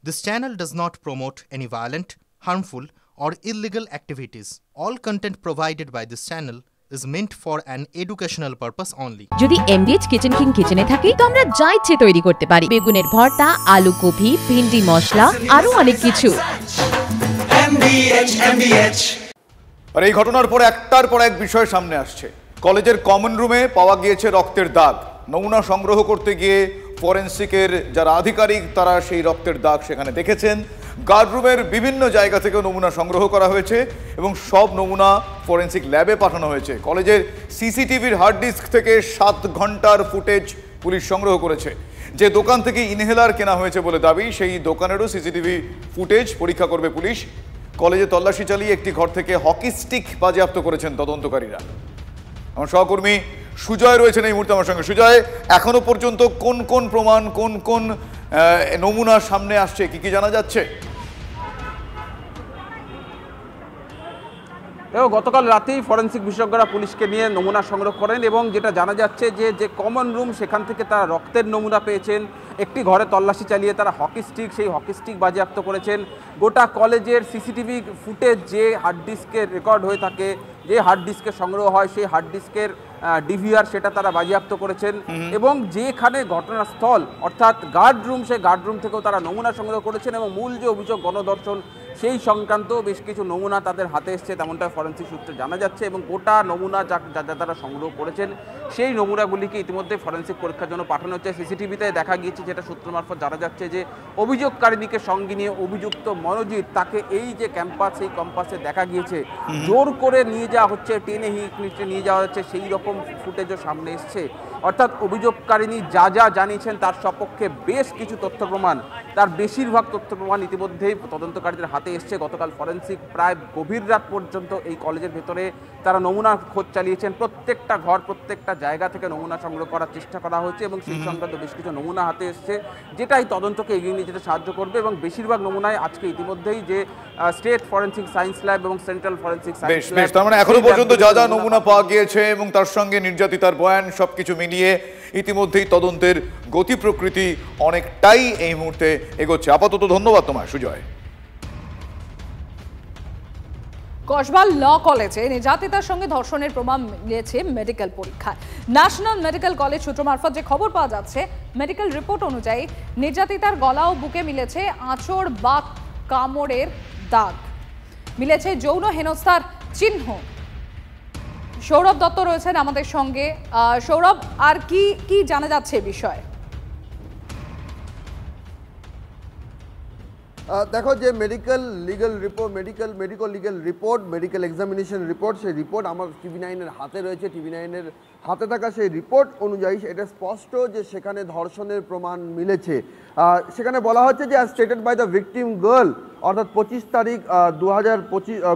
This channel does not promote any violent, harmful, or illegal activities. All content provided by this channel is meant for an educational purpose only. যদি MDH kitchen king কিচেনে থাকি তো আমরা যা ইচ্ছে তৈরি করতে পারি। বেগুনের ভর্তা, আলু কপি, ভিন্ডি মশলা, আরো অনেক কিছু। আর এই ঘটনার পর একটার পর এক বিষয় সামনে আসছে। কলেজের কমন রুমে পাওয়া গিয়েছে রক্তের দাগ। নমুনা সংগ্রহ করতে গিয়ে ফরেনসিকের যারা আধিকারিক তারা সেই রক্তের দাগ সেখানে দেখেছেন। গার্ডরুমের বিভিন্ন জায়গা থেকে নমুনা সংগ্রহ করা হয়েছে এবং সব নমুনা ফরেনসিক ল্যাবে পাঠানো হয়েছে। কলেজের সিসিটিভির হার্ড ডিস্ক থেকে 7 ঘন্টার ফুটেজ পুলিশ সংগ্রহ করেছে। যে দোকান থেকে ইনহেলার কেনা হয়েছে বলে দাবি, সেই দোকানেরও সিসিটিভি ফুটেজ পরীক্ষা করবে পুলিশ। কলেজে তল্লাশি চালিয়ে একটি ঘর থেকে হকি স্টিক বাজেয়াপ্ত করেছেন তদন্তকারীরা। আমার সহকর্মী সুজয় রয়েছেন এই মুহূর্তে আমার সঙ্গে। সুজয়, এখনো পর্যন্ত কোন কোন প্রমাণ, কোন কোন নমুনা সামনে আসছে, কি কি জানা যাচ্ছে? গতকাল রাতেই ফরেনসিক বিশেষজ্ঞরা পুলিশকে নিয়ে নমুনা সংগ্রহ করেন এবং যেটা জানা যাচ্ছে যে কমন রুম সেখান থেকে তারা রক্তের নমুনা পেয়েছেন। একটি ঘরে তল্লাশি চালিয়ে তারা হকি স্টিক, সেই হকি স্টিক বাজেয়াপ্ত করেছেন। গোটা কলেজের সিসিটিভি ফুটেজ যে হার্ড ডিস্কে রেকর্ড হয়ে থাকে, যে হার্ড ডিস্কে সংগ্রহ হয়, সেই হার্ড ডিস্কের ডিভিআর সেটা তারা বাজেয়াপ্ত করেছেন এবং যেখানে ঘটনাস্থল অর্থাৎ গার্ডরুম, সেই গার্ডরুম থেকেও তারা নমুনা সংগ্রহ করেছেন এবং মূল যে অভিযোগ গণধর্ষণ সেই সংক্রান্ত বেশ কিছু নমুনা তাদের হাতে এসছে, তেমনটা ফরেনসিক সূত্রে জানা যাচ্ছে। এবং গোটা নমুনা যা তারা সংগ্রহ করেছেন সেই নমুনাগুলিকে ইতিমধ্যে ফরেনসিক পরীক্ষার জন্য পাঠানো হচ্ছে। সিসিটিভিতে দেখা গিয়েছে, যেটা সূত্র মারফত জানা যাচ্ছে, যে অভিযোগকারিনীকে সঙ্গে নিয়ে অভিযুক্ত মনোজিৎ, তাকে এই যে ক্যাম্পাস, সেই ক্যাম্পাসে দেখা গিয়েছে জোর করে নিয়ে যাওয়া হচ্ছে, টেনে হিঁচড়ে নিয়ে যাওয়া হচ্ছে, সেই রকম ফুটেজও সামনে এসছে। অর্থাৎ অভিযোগকারিনী যা যা জানিয়েছেন তার সপক্ষে বেশ কিছু তথ্য প্রমাণ, তার বেশিরভাগ তথ্য প্রমাণ ইতিমধ্যেই তদন্তকারীদের হাতে এসছে। গতকাল ফরেনসিক প্রায় গভীর রাত পর্যন্ত এই কলেজের ভেতরে তারা নমুনা খোঁজ চালিয়েছেন। প্রত্যেকটা ঘর, প্রত্যেকটা জায়গা থেকে নমুনা সংগ্রহ করার চেষ্টা করা হয়েছে এবং সেই সংক্রান্ত বেশ কিছু নমুনা হাতে এসছে, যেটাই তদন্তকে এগিয়ে নিয়ে যেতে সাহায্য করবে। এবং বেশিরভাগ নমুনায় আজকে ইতিমধ্যেই যে স্টেট ফরেনসিক সায়েন্স ল্যাব এবং সেন্ট্রাল ফরেনসিক সায়েন্স ল্যাব, তার মানে এখনো পর্যন্ত যা যা নমুনা পাওয়া গিয়েছে এবং তার সঙ্গে নির্যাতিতার বয়ান সবকিছু মিলিয়ে ইতিমধ্যেই তদন্তের গতি প্রকৃতি অনেকটাই এই মুহূর্তে এগোচ্ছে। আপাতত ধন্যবাদ তোমায় সুজয়। কসবা ল কলেজে নির্যাতিতার সঙ্গে ধর্ষণের প্রমাণ মিলেছে মেডিকেল পরীক্ষায়। ন্যাশনাল মেডিকেল কলেজ সূত্র মারফত যে খবর পাওয়া যাচ্ছে, মেডিকেল রিপোর্ট অনুযায়ী নির্যাতিতার গলা ও বুকে মিলেছে আঁচড় বা কামড়ের দাগ, মিলেছে যৌন হেনস্থার চিহ্ন। সৌরভ দত্ত রয়েছেন আমাদের সঙ্গে। সৌরভ, আর কি কি জানা যাচ্ছে বিষয়ে? দেখো, যে medical legal report, medical report, medical examination report, সেই রিপোর্ট আমার TV9-এর হাতে রয়েছে। TV9-এর হাতে থাকা সেই রিপোর্ট অনুযায়ী এটা স্পষ্ট যে সেখানে ধর্ষণের প্রমাণ মিলেছে। সেখানে বলা হচ্ছে যে stated by the victim girl, অর্থাৎ 25 তারিখ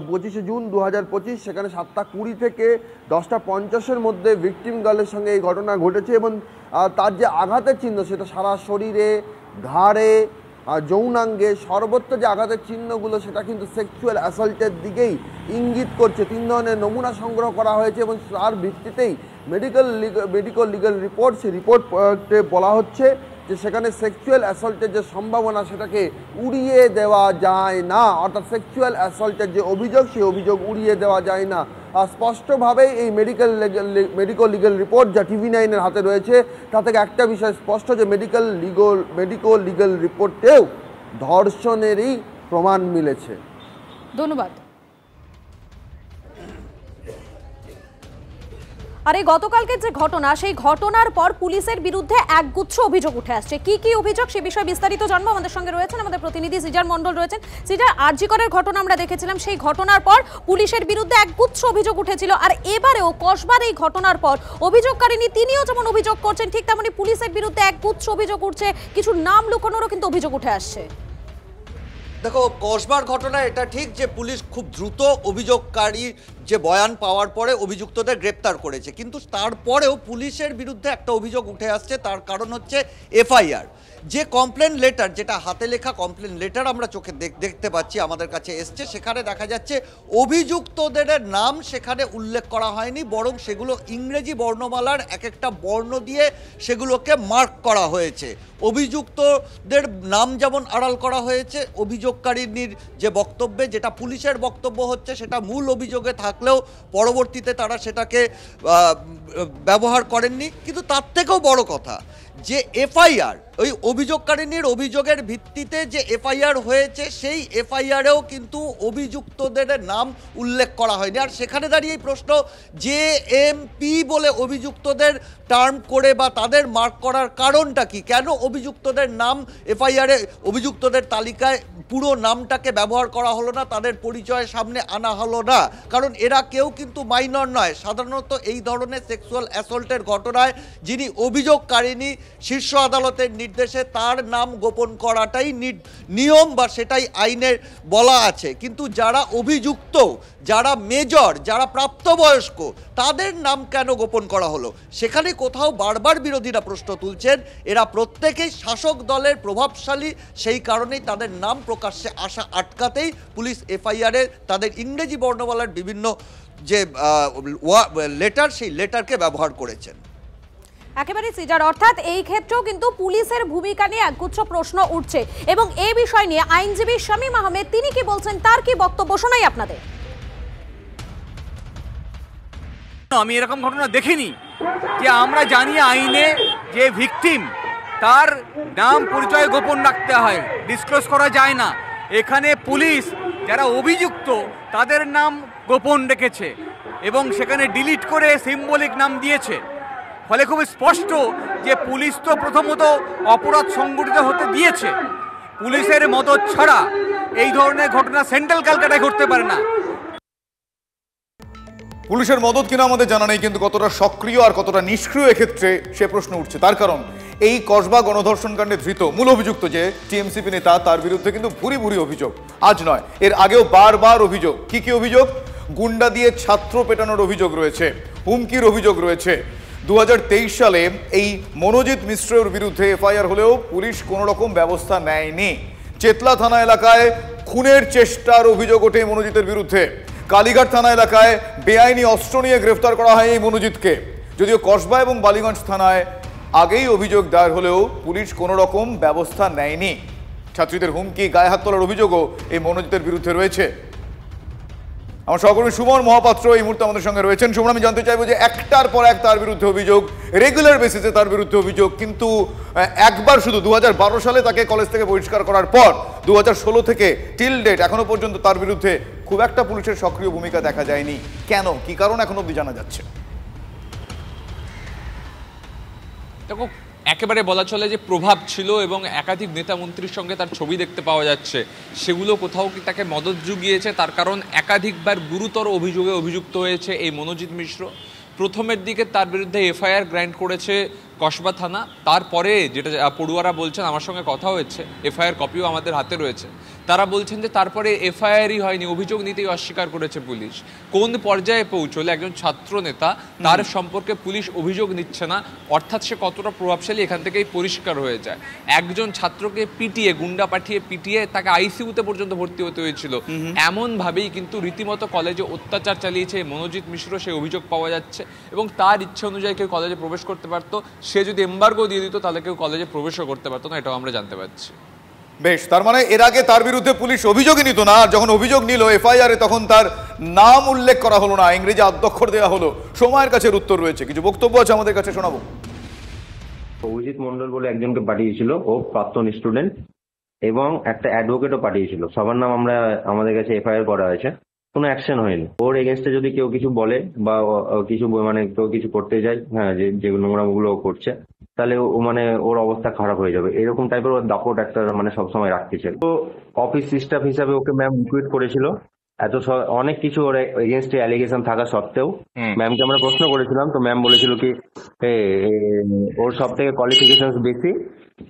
25শে জুন 2025, সেখানে 7:20 থেকে 10:50-এর মধ্যে ভিকটিম গার্লের সঙ্গে এই ঘটনা ঘটেছে এবং তার যে আঘাতের চিহ্ন সেটা সারা শরীরে, ঘাড়ে, যৌনাঙ্গে, সর্বত্র যে আঘাতের চিহ্নগুলো সেটা কিন্তু সেক্সুয়াল অ্যাসল্টের দিকেই ইঙ্গিত করছে। 3 ধরনের নমুনা সংগ্রহ করা হয়েছে এবং তার ভিত্তিতেই মেডিকেল লিগ্যাল রিপোর্ট, সেই রিপোর্টে বলা হচ্ছে যে সেখানে সেক্সুয়াল অ্যাসল্টের যে সম্ভাবনা সেটাকে উড়িয়ে দেওয়া যায় না, অর্থাৎ সেক্সুয়াল অ্যাসল্টের যে অভিযোগ সেই অভিযোগ উড়িয়ে দেওয়া যায় না। আর স্পষ্টভাবেই এই মেডিকেল লিগ্যাল রিপোর্ট যা TV9-এর হাতে রয়েছে তা থেকে একটা বিষয় স্পষ্ট, যে মেডিকেল লিগ্যাল রিপোর্টেও ধর্ষণেরই প্রমাণ মিলেছে। ধন্যবাদ। আর এই গতকালকে যে ঘটনা, সেই ঘটনার পর পুলিশের বিরুদ্ধে একগুচ্ছ অভিযোগ উঠে আসছে। কি কি অভিযোগ সে বিষয়ে বিস্তারিত জানবো। আমাদের সঙ্গে রয়েছেন আমাদের প্রতিনিধি সিজার মণ্ডল রয়েছেন। সিজার, আরজি করের ঘটনা আমরা দেখেছিলাম, সেই ঘটনার পর পুলিশের বিরুদ্ধে একগুচ্ছ অভিযোগ উঠেছিল, আর এবারেও কসবার এই ঘটনার পর অভিযোগকারিনী তিনিও যেমন অভিযোগ করছেন, ঠিক তেমনি পুলিশের বিরুদ্ধে একগুচ্ছ অভিযোগ উঠছে, কিছু নাম লুকানোরও কিন্তু অভিযোগ উঠে আসছে। দেখো, কসবার ঘটনা এটা ঠিক যে পুলিশ খুব দ্রুত অভিযোগকারী যে বয়ান পাওয়ার পরে অভিযুক্তদের গ্রেপ্তার করেছে, কিন্তু তারপরেও পুলিশের বিরুদ্ধে একটা অভিযোগ উঠে আসছে। তার কারণ হচ্ছে এফআইআর, যে কমপ্লেন লেটার, যেটা হাতে লেখা কমপ্লেন লেটার আমরা চোখে দেখতে পাচ্ছি, আমাদের কাছে এসছে, সেখানে দেখা যাচ্ছে অভিযুক্তদের নাম সেখানে উল্লেখ করা হয়নি, বরং সেগুলো ইংরেজি বর্ণমালার এক একটা বর্ণ দিয়ে সেগুলোকে মার্ক করা হয়েছে। অভিযুক্তদের নাম যেমন আড়াল করা হয়েছে, অভিযোগকারিনীর যে বক্তব্যে, যেটা পুলিশের বক্তব্য হচ্ছে সেটা মূল অভিযোগে থাকলেও পরবর্তীতে তারা সেটাকে ব্যবহার করেননি। কিন্তু তার থেকেও বড় কথা যে এফআইআর, ওই অভিযোগকারিনীর অভিযোগের ভিত্তিতে যে এফআইআর হয়েছে, সেই এফআইআরেও কিন্তু অভিযুক্তদের নাম উল্লেখ করা হয়নি। আর সেখানে দাঁড়িয়ে প্রশ্ন, যে এমপি বলে অভিযুক্তদের টার্ম করে বা তাদের মার্ক করার কারণটা কি? কেন অভিযুক্তদের নাম এফআইআরে, অভিযুক্তদের তালিকায় পুরো নামটাকে ব্যবহার করা হলো না, তাদের পরিচয় সামনে আনা হলো না? কারণ এরা কেউ কিন্তু মাইনর নয়। সাধারণত এই ধরনের সেক্সুয়াল অ্যাসল্টের ঘটনায় যিনি অভিযোগকারিনী, শীর্ষ আদালতের নির্দেশে তার নাম গোপন করাটাই নিয়ম বা সেটাই আইনের বলা আছে। কিন্তু যারা অভিযুক্ত, যারা মেজর, যারা প্রাপ্তবয়স্ক, তাদের নাম কেন গোপন করা হলো? সেখানে কোথাও বারবার বিরোধীরা প্রশ্ন তুলছেন, এরা প্রত্যেকেই শাসক দলের প্রভাবশালী, সেই কারণেই তাদের নাম প্রকাশ্যে আসা আটকাতেই পুলিশ এফআইআরে তাদের ইংরেজি বর্ণমালার বিভিন্ন যে লেটার, সেই লেটারকে ব্যবহার করেছেন। একেবারে সিজার, অর্থাৎ এই ক্ষেত্রেও কিন্তু পুলিশের ভূমিকা নিয়ে একগুচ্ছ প্রশ্ন উঠছে এবং এই বিষয় নিয়ে আইনজীবী শামীম আহমেদ তিনি কি বলছেন, তার কি বক্তব্য শোনাই আপনাদের। আমি এরকম ঘটনা দেখিনি যে আমরা জানি আইনে যে ভিকটিম তার নাম পরিচয় গোপন রাখতে হয়, ডিসক্লোজ করা যায় না। এখানে পুলিশ যারা অভিযুক্ত তাদের নাম গোপন রেখেছে এবং সেখানে ডিলিট করে সিম্বলিক নাম দিয়েছে। ফলে খুব স্পষ্ট যে পুলিশ তো প্রথমত অপরাধ সংগঠিত হতে দিয়েছে, পুলিশের মদত ছাড়া এই ধরনের ঘটনা সেন্ট্রাল ক্যালকাটায় ঘটতে পারে না। পুলিশের মদত কিনা আমাদের জানা নেই, কিন্তু কতটা সক্রিয় আর কতটা নিষ্ক্রিয় এক্ষেত্রে সে প্রশ্ন উঠছে। তার কারণ এই কসবা গণধর্ষণ কাণ্ডে ধৃত মূল অভিযুক্ত যে টিএমসিপি নেতা, তার বিরুদ্ধে কিন্তু ভুরি ভুরি অভিযোগ। আজ নয়, এর আগেও বারবার অভিযোগ। কি কি অভিযোগ? গুন্ডা দিয়ে ছাত্র পেটানোর অভিযোগ রয়েছে, হুমকির অভিযোগ রয়েছে। 2023 সালে এই মনোজিৎ মিশ্রের বিরুদ্ধে এফআইআর হলেও পুলিশ কোনো রকম ব্যবস্থা নেয়নি। চেতলা থানা এলাকায় খুনের চেষ্টার অভিযোগ ওঠে মনোজিতের বিরুদ্ধে। কালীঘাট থানা এলাকায় বেআইনি অস্ত্র নিয়ে গ্রেফতার করা হয় এই মনোজিৎকে। যদিও কসবা এবং বালিগঞ্জ থানায় আগেই অভিযোগ দায়ের হলেও পুলিশ কোনো রকম ব্যবস্থা নেয়নি। ছাত্রীদের হুমকি, গায়ে হাত তোলার অভিযোগও এই মনোজিতের বিরুদ্ধে রয়েছে। আমার সহকর্মী সুমন মহাপাত্র এই মুহূর্তে আমাদের সঙ্গে রয়েছেন। সুমন, আমি জানতে চাইবো যে একটার পর এক তার বিরুদ্ধে অভিযোগ, রেগুলার বেসিসে তার বিরুদ্ধে অভিযোগ, কিন্তু একবার শুধু 2012 সালে তাকে কলেজ থেকে বহিষ্কার করার পর 2016 থেকে টিল ডেট এখনো পর্যন্ত তার বিরুদ্ধে খুব একটা পুলিশের সক্রিয় ভূমিকা দেখা যায়নি। কেন, কি কারণ এখনো অবধি জানা যাচ্ছে? দেখো, একেবারে বলা চলে যে প্রভাব ছিল এবং একাধিক নেতা মন্ত্রীর সঙ্গে তার ছবি দেখতে পাওয়া যাচ্ছে, সেগুলো কোথাও কি তাকে মদত জুগিয়েছে। তার কারণ একাধিকবার গুরুতর অভিযোগে অভিযুক্ত হয়েছে এই মনোজিৎ মিশ্র। প্রথমের দিকে তার বিরুদ্ধে এফআইআর গ্র্যান্ট করেছে কসবা থানা, তারপরে যেটা পড়ুয়ারা বলছেন, আমার সঙ্গে কথা হয়েছে, এফআইআর কপিও আমাদের হাতে রয়েছে, তারা বলছেন যে তারপরে এফআইআরই হয়নি, অভিযোগ নিতেই অস্বীকার করেছে পুলিশ। কোন পর্যায়ে পৌঁছলে একজন ছাত্র নেতা, তার সম্পর্কে পুলিশ অভিযোগ নিচ্ছে না, অর্থাৎ সে কতটা প্রভাবশালী এখান থেকেই পরিষ্কার হয়ে যায়। একজন ছাত্রকে পিটিয়ে, গুন্ডা পাঠিয়ে পিটিয়ে তাকে আইসিইউতে পর্যন্ত ভর্তি হতে হয়েছিল। এমনভাবেই কিন্তু রীতিমতো কলেজে অত্যাচার চালিয়েছে মনোজিৎ মিশ্র, সেই অভিযোগ পাওয়া যাচ্ছে। এবং তার ইচ্ছে অনুযায়ী কেউ কলেজে প্রবেশ করতে পারতো, সে যদি এমবার্গো দিয়ে দিত তাহলে কেউ কলেজে প্রবেশও করতে পারতো না, এটাও আমরা জানতে পারছি। বেশ, তার মানে এর আগে তার বিরুদ্ধে পুলিশ অভিযোগই নিত না, আর যখন অভিযোগ নিল এফআইআরে তখন তার নাম উল্লেখ করা হলো না, ইংরেজি আদ্যক্ষর দেওয়া হলো। সময়ের কাছে উত্তর রয়েছে, কিছু বক্তব্য আছে আমাদের কাছে, শোনাবো। অভিজিৎ মন্ডল বলে একজনকে পাঠিয়েছিল, ও প্রাক্তন স্টুডেন্ট, এবং একটা অ্যাডভোকেটও পাঠিয়েছিল। সবার নাম আমাদের কাছে এফআইআর করা হয়েছে, কোনো অ্যাকশন হয়নি। ওর এগেনস্টে যদি কেউ কিছু বলে বা কিছু কেউ কিছু করতে যায়, হ্যাঁ, যে নোংরামগুলো করছে, তাহলে ও ওর অবস্থা খারাপ হয়ে যাবে, এরকম টাইপের ওর দাপট একটা সবসময় রাখতে চাই। তো অফিস স্টাফ হিসাবে ওকে ম্যাম রিক্রুট করেছিল, অনেক কিছু ওর এগেনস্টে অ্যালিগেশন থাকা সত্ত্বেও ম্যামকে আমরা প্রশ্ন করেছিলাম, তো ম্যাম বলেছিল কি ওর সব থেকে কোয়ালিফিকেশন বেশি,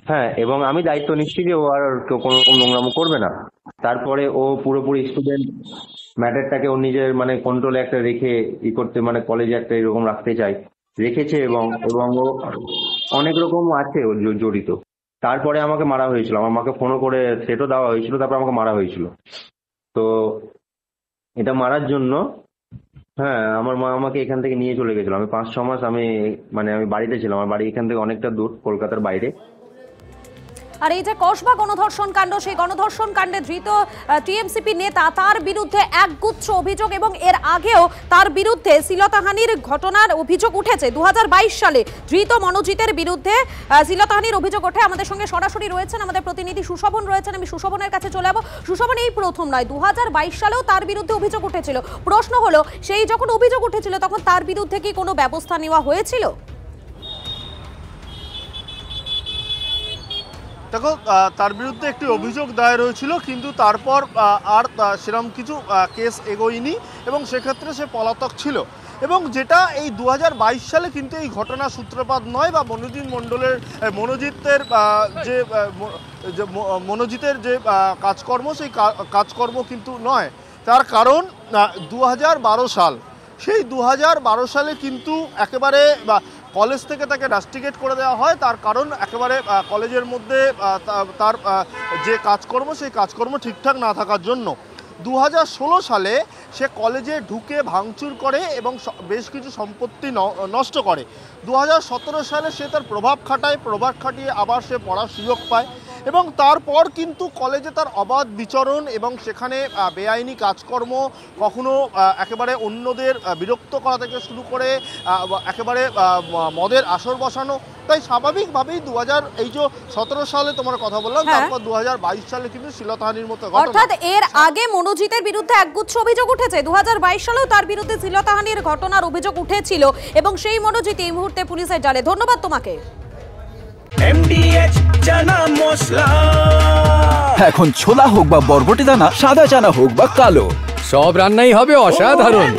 হ্যাঁ, এবং আমি দায়িত্ব নিচ্ছি যে ও আর কেউ কোনো রকম নোংরামো করবে না। তারপরে ও পুরোপুরি স্টুডেন্ট ম্যাটারটাকে ও নিজের মানে কন্ট্রোলে একটা রেখে করতে মানে কলেজে একটা এরকম রাখতে চায়, রেখেছে এবং ও অনেক রকম আছে ও জড়িত। তারপরে আমাকে মারা হয়েছিল, আমাকে ফোনও করে সেটও দেওয়া হয়েছিল, তারপর আমাকে মারা হয়েছিল। তো এটা মারার জন্য হ্যাঁ আমার মা আমাকে এখান থেকে নিয়ে চলে গেছিল। আমি 5-6 মাস আমি বাড়িতে ছিলাম, আমার বাড়ি এখান থেকে অনেকটা দূর, কলকাতার বাইরে। আর এই যে কসবা গণধর্ষণ কাণ্ড, সেই গণধর্ষণ কাণ্ডে ধৃত টিএমসিপি নেতা, তার বিরুদ্ধে একগুচ্ছ অভিযোগ এবং এর আগেও তার বিরুদ্ধে শ্লীলতাহানির ঘটনার অভিযোগ উঠেছে। 2022 সালে ধৃত মনোজিতের বিরুদ্ধে শ্লীলতাহানির অভিযোগ ওঠে। আমাদের সঙ্গে সরাসরি রয়েছেন আমাদের প্রতিনিধি সুশোভন রয়েছেন, আমি সুশোভনের কাছে চলে যাবো। সুশোভন, এই প্রথম নয়, 2022 সালেও তার বিরুদ্ধে অভিযোগ উঠেছিল। প্রশ্ন হলো, সেই যখন অভিযোগ উঠেছিল তখন তার বিরুদ্ধে কি কোনো ব্যবস্থা নেওয়া হয়েছিল? দেখো, তার বিরুদ্ধে একটি অভিযোগ দায়ের হয়েছিল, কিন্তু তারপর আর সেরকম কিছু কেস এগোয়নি এবং সেক্ষেত্রে সে পলাতক ছিল। এবং যেটা এই 2022 সালে কিন্তু এই ঘটনা সূত্রপাত নয়, বা মনোজিতের যে কাজকর্ম, সেই কাজকর্ম কিন্তু নয়। তার কারণ 2012 সাল, সেই 2012 সালে কিন্তু একেবারে কলেজ থেকে তাকে রাস্টিকেট করে দেওয়া হয়। তার কারণ একেবারে কলেজের মধ্যে তার যে কাজকর্ম, সেই কাজকর্ম ঠিকঠাক না থাকার জন্য 2016 সালে সে কলেজে ঢুকে ভাঙচুর করে এবং বেশ কিছু সম্পত্তি নষ্ট করে। 2017 সালে সে তার প্রভাব খাটিয়ে আবার সে পড়ার সুযোগ পায় এবং তারপর কিন্তু কলেজে তার অবাধ বিচরণ এবং সেখানে বেআইনি কাজকর্ম, কখনো একেবারে অন্যদের বিরক্ত করা থেকে শুরু করে একেবারে মদের আসর বসানো। তাই স্বাভাবিকভাবেই 2017 সালে তোমার কথা বললাম, তারপর 2022 সালে কিন্তু শ্লীলতাহানির মতো ঘটনা। অর্থাৎ এর আগে মনোজিতের বিরুদ্ধে একগুচ্ছ অভিযোগ উঠেছে, 2022 সালেও তার বিরুদ্ধে শ্লীলতাহানির ঘটনার অভিযোগ উঠেছিল এবং সেই মনোজিৎ এই মুহূর্তে পুলিশের জালে। ধন্যবাদ তোমাকে। MDH চানা মশলা, এখন ছোলা হোক বা বরবটি দানা, সাদা চানা হোক বা কালো, সব রান্নাই হবে অসাধারণ।